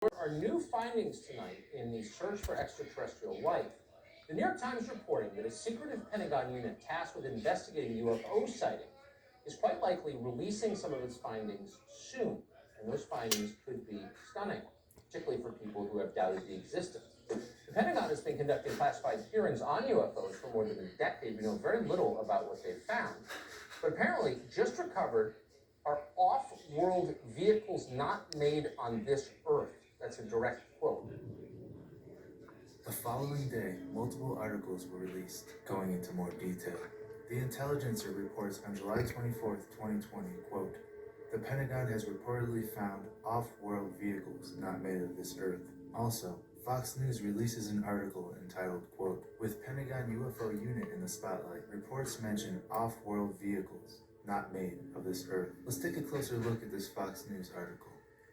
There are new findings tonight in the search for extraterrestrial life. The New York Times reporting that a secretive Pentagon unit tasked with investigating UFO sighting is quite likely releasing some of its findings soon, and those findings could be stunning, particularly for people who have doubted the existence. The Pentagon has been conducting classified hearings on UFOs for more than a decade. We know very little about what they've found, but apparently just recovered are off-world vehicles not made on this Earth. That's a direct quote. The following day, multiple articles were released, going into more detail. The Intelligencer reports on July 24th, 2020, quote, "The Pentagon has reportedly found off-world vehicles not made of this Earth." Also, Fox News releases an article entitled, quote, "With Pentagon UFO unit in the spotlight, reports mention off-world vehicles not made of this Earth." Let's take a closer look at this Fox News article.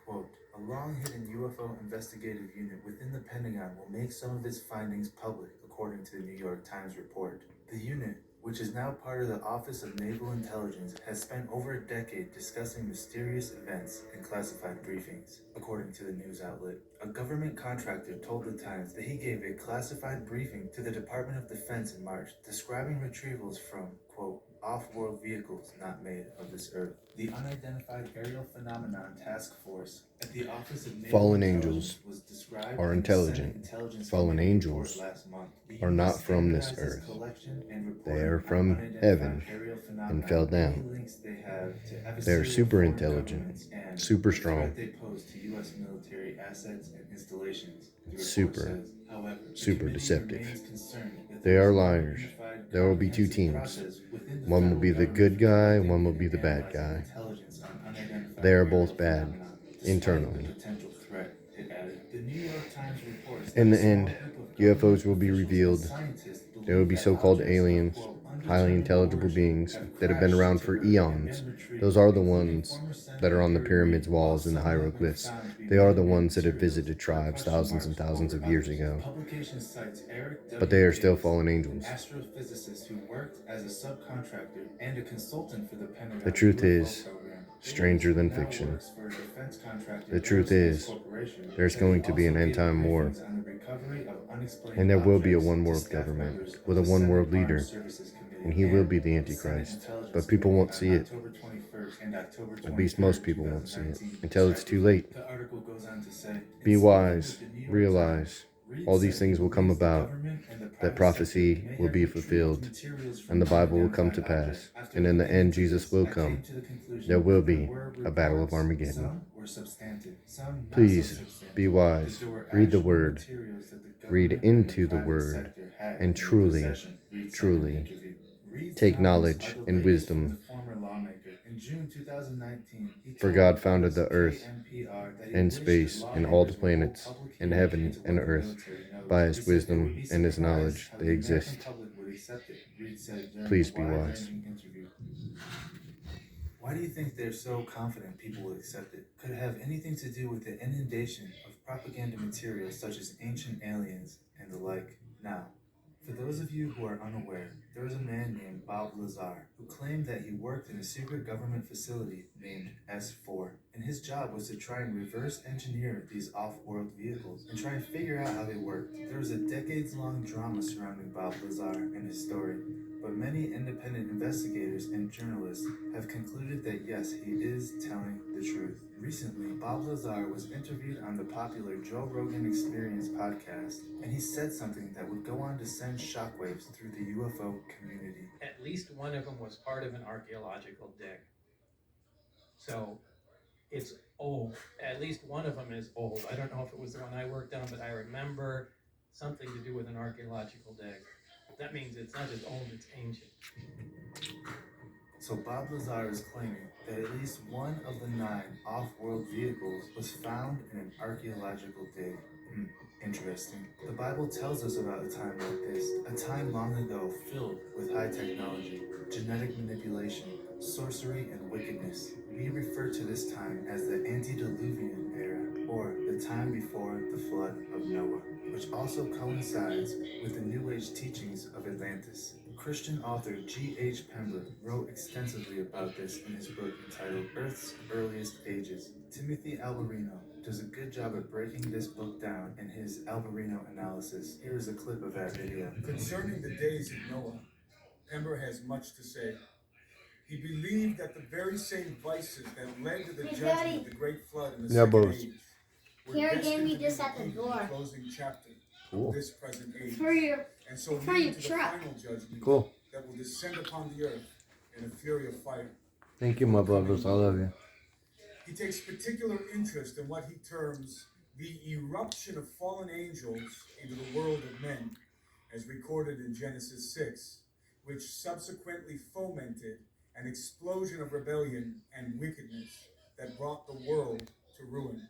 Quote, "A long-hidden UFO investigative unit within the Pentagon will make some of its findings public," according to the New York Times report. The unit, which is now part of the Office of Naval Intelligence, has spent over a decade discussing mysterious events in classified briefings, according to the news outlet. A government contractor told the Times that he gave a classified briefing to the Department of Defense in March, describing retrievals from, quote, "off-world vehicles not made of this Earth." The Unidentified Aerial Phenomenon Task Force at the Office of Naval Fallen Intelligence angels was described are in the Senate intelligent. Intelligence Fallen Committee report angels last month. The are unit not from this standardizes earth. collection and They reporting are on from unidentified heaven aerial and phenomena, fell any down. links they have to They are adversarial super foreign intelligent, governments, and super the strong, threat they pose to U.S. military assets and installations, the report super, says. However, the super committee deceptive. remains concerned that They there is are no liars. unified, There will be two comprehensive teams. process within the One will federal be the government good for guy, collecting one will be and the bad analyzing guy. intelligence on unidentified They are aerial both bad, phenomena, despite internally. the potential threat, it added. The New York Times reports that In a the small end, group of UFOs government will be officials and revealed. scientists There will believe be that so-called objects of, aliens, quote, highly undetermined intelligible origin beings have that have been crashed around into for Earth and eons. been retrieved, Those are the including ones former that are Senator on the Harry pyramids, Reid. While walls, and the some have been hieroglyphs. found to be They are the man-made ones that have materials, visited there are tribes question thousands and marks thousands over of years others. The ago. publication cites Eric But W. they are still Davis, fallen an angels. astrophysicist who worked as a subcontractor and a consultant for the The Pentagon truth UFO is program. Davis, stranger who than now fiction. works for defense contractor The truth Aerospace is Corporation, there's said he going to be also an gave end-time war. briefings on the recovery of unexplained And there will be a objects to one-world staff government members of with a the Senate one-world Armed leader, Services Committee and he will be and the the Senate Antichrist. Intelligence But people Committee won't on see it. October 21st and October At least 23rd, most people won't see it 2019, until it's too respectively. late. The article goes on to say, Be in speaking wise, with the New York realize, Times, Reid all said these he things will come believes the about, government and the that private prophecy sector may will have be retrieved fulfilled, materials from and the Bible will come to unidentified pass, objects. After and in the looking end into Jesus this, will I come. came to the conclusion There will that there be were a battle of reports. Armageddon. Some were substantive, some not Please, so substantive. be wise, That there were read the actual Word, materials that the read government and into the the private Word, sector had and in their truly, possession, Reid said in an truly interview. Reid's take comments knowledge are the and latest from the wisdom. former lawmaker. In June 2019, he For told God founded reporters the earth KNPR that he and wished that space and all the lawmakers would hold planets public and hearings heaven into and what the earth. military knows. By He his said they would wisdom be and his surprised knowledge, how they the American exist. public would accept it, Reid said during Please a be wise. wide-ranging interview. Why do you think they're so confident people will accept it? Could it have anything to do with the inundation of propaganda materials such as ancient aliens and the like? Now, for those of you who are unaware, there is a man named Bob Lazar who claimed that he worked in a secret government facility named S4, and his job was to try and reverse engineer these off-world vehicles and try and figure out how they worked. There was a decades-long drama surrounding Bob Lazar and his story, but many independent investigators and journalists have concluded that yes, he is telling the truth. Recently, Bob Lazar was interviewed on the popular Joe Rogan Experience podcast, and he said something that would go on to send shockwaves through the UFO community. At least one of them was part of an archaeological dig. So it's old. At least one of them is old. I don't know if it was the one I worked on, but I remember something to do with an archaeological dig. That means it's not just old, it's ancient. So Bob Lazar is claiming that at least one of the 9 off-world vehicles was found in an archaeological dig. Interesting. The Bible tells us about a time like this, a time long ago filled with high technology, genetic manipulation, sorcery, and wickedness. We refer to this time as the antediluvian era, or the time before the flood of Noah, which also coincides with the New Age teachings of Atlantis. Christian author G.H. Pember wrote extensively about this in his book entitled Earth's Earliest Ages. Timothy Alberino, does a good job of breaking this book down in his Alvarino analysis. Here is a clip of that video. Concerning the days of Noah, Pember has much to say. He believed that the very same vices that led to the judgment of the great flood in the second age were Kiara destined gave me to be this at the repeated in door. the closing chapter Cool. of this present age, For your and so for lead your to the truck. final judgment Cool. that will descend upon the earth in a fury of fire. Thank you, my brothers. I love you. He takes particular interest in what he terms the eruption of fallen angels into the world of men, as recorded in Genesis 6, which subsequently fomented an explosion of rebellion and wickedness that brought the world to ruin.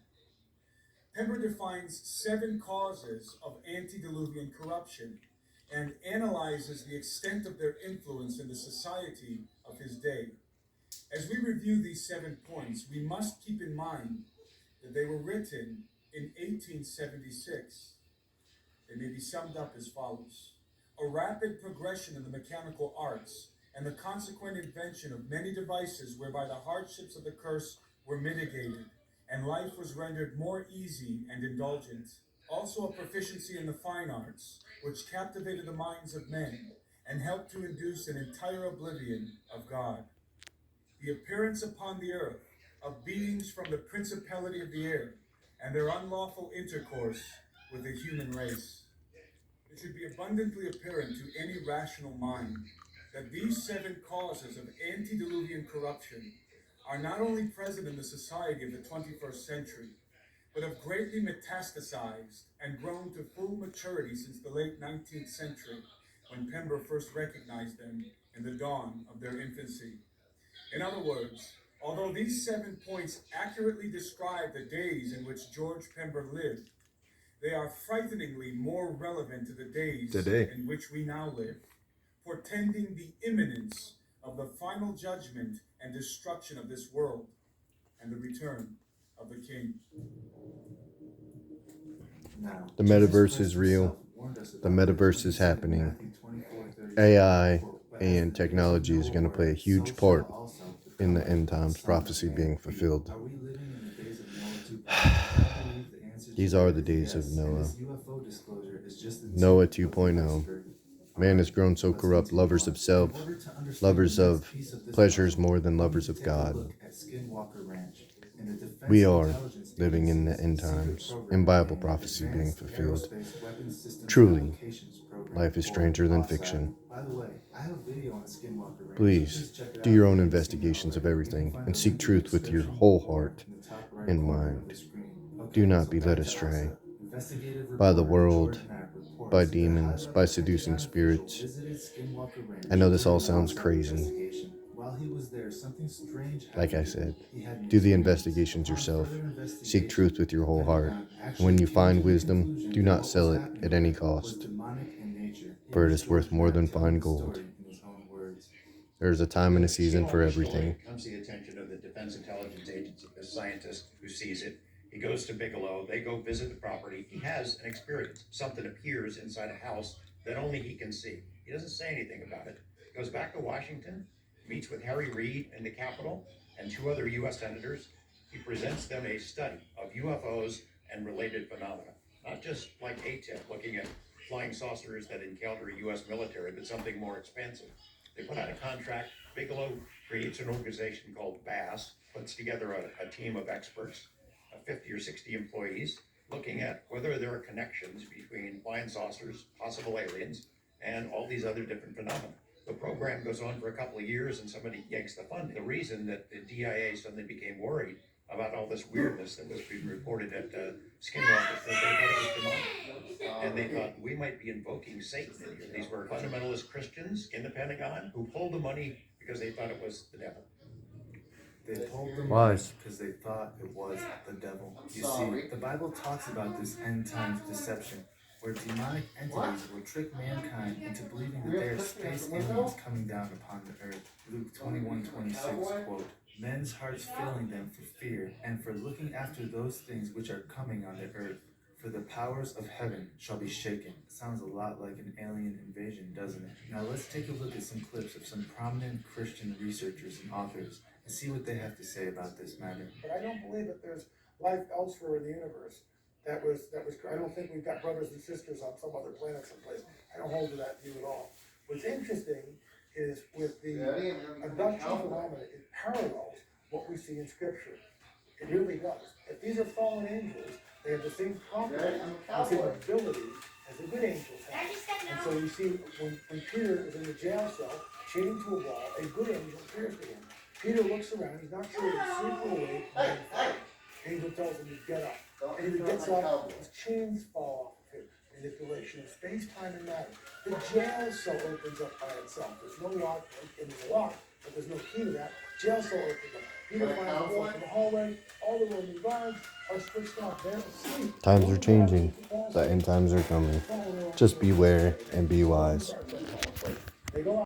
Pember defines 7 causes of antediluvian corruption and analyzes the extent of their influence in the society of his day. As we review these 7 points, we must keep in mind that they were written in 1876. They may be summed up as follows: a rapid progression in the mechanical arts and the consequent invention of many devices whereby the hardships of the curse were mitigated and life was rendered more easy and indulgent. Also a proficiency in the fine arts, which captivated the minds of men and helped to induce an entire oblivion of God. The appearance upon the earth of beings from the principality of the air and their unlawful intercourse with the human race. It should be abundantly apparent to any rational mind that these 7 causes of antediluvian corruption are not only present in the society of the 21st century, but have greatly metastasized and grown to full maturity since the late 19th century, when Pember first recognized them in the dawn of their infancy. In other words, although these 7 points accurately describe the days in which George Pember lived, they are frighteningly more relevant to the days Today. in which we now live, portending the imminence of the final judgment and destruction of this world and the return of the King. Now, The Jesus metaverse Christ is real. himself warned us The about metaverse this is when he said in happening. Matthew 24:32, AI quote, "But as and the days of technology is Noah going to were, play a so huge shall part also the in the coming end of the times Son of prophecy Man being be." fulfilled. Are we living in the days of Noah 2.0? I believe the answer to These that are the is days of yes, Noah. and this UFO disclosure is just the Noah tip of the 2.0. iceberg. Man has Alright, grown so let's corrupt, continue lovers on. of self, In order to understand lovers the next of piece of this pleasures puzzle, more than we lovers need of to take a God. look at Skinwalker Ranch and the Defense We are Intelligence living in the Agency's end secret times, program in Bible named prophecy being Advanced fulfilled. Aerospace Weapons Systems Truly, Applications Program, life is or stranger than OSAP. fiction. By the way, I have a video on Skinwalker Ranch. Please, check it do out your if own you haven't seen it investigations of already. You can everything find and the seek link in the truth with your description whole or heart in the top right and corner of mind. the screen. Okay, Do not so be back led to astray OSAP. Investigative by the reporter world, George Knapp reports by that a demons, high-level by seducing Pentagon official spirits. visited Skinwalker Ranch I know this all during an sounds on-site crazy. investigation. While he was there, something strange happened. Like I said, He had an do the experience. investigations Upon yourself. further Seek investigation, truth with your whole heart. Pentagon And actually when you came find to the wisdom, conclusion do that not what sell was it happening at any was cost, demonic in nature. for Here it is is worth George more Knapp than telling fine the gold. story in his own words. There is a time and a season for Skinwalker everything. story comes to the attention of the Defense Intelligence Agency, the scientist who sees it. He goes to Bigelow, they go visit the property. He has an experience. Something appears inside a house that only he can see. He doesn't say anything about it. He goes back to Washington, meets with Harry Reid in the Capitol and 2 other U.S. senators. He presents them a study of UFOs and related phenomena. Not just like ATIP, looking at flying saucers that encounter a U.S. military, but something more expansive. They put out a contract. Bigelow creates an organization called BASS, puts together a team of experts, 50 or 60 employees, looking at whether there are connections between flying saucers, possible aliens, and all these other different phenomena. The program goes on for a couple of years and somebody yanks the funding. The reason that the DIA suddenly became worried about all this weirdness that was being reported at Skinwalker is that they thought it was demonic. And they thought we might be invoking Satan in here. These were fundamentalist Christians in the Pentagon who pulled the money because they thought it was the devil. They pulled the money Wise. because they thought it was the devil. You see, the Bible talks about this end times deception, where demonic entities will trick mankind into believing that they are space aliens coming down upon the earth. Luke 21:26, quote, "Men's hearts failing them for fear, and for looking after those things which are coming on the earth. For the powers of heaven shall be shaken." Sounds a lot like an alien invasion, doesn't it? Now let's take a look at some clips of some prominent Christian researchers and authors and see what they have to say about this matter. But I don't believe that there's life elsewhere in the universe. That was, I don't think we've got brothers and sisters on some other planet someplace. I don't hold to that view at all. What's interesting is with the abduction phenomena, it parallels what we see in scripture. It really does. If these are fallen angels, they have the same properties, the same abilities as the good angels have. And so you see, when Peter is in the jail cell, chained to a wall, a good angel appears to him. Peter looks around, he's not sure if he's asleep or awake. Angel tells him to get up. And he gets up, his chains fall off of him. Manipulation of space, time, and matter. The jail cell opens up by itself. There's no lock, and there's a lock, but there's no key to that. Jail cell opens up. Peter finds himself in the hallway. All the Roman guards are switched off. They're asleep. Times are changing. The end times are coming. Just beware and be wise. They go out.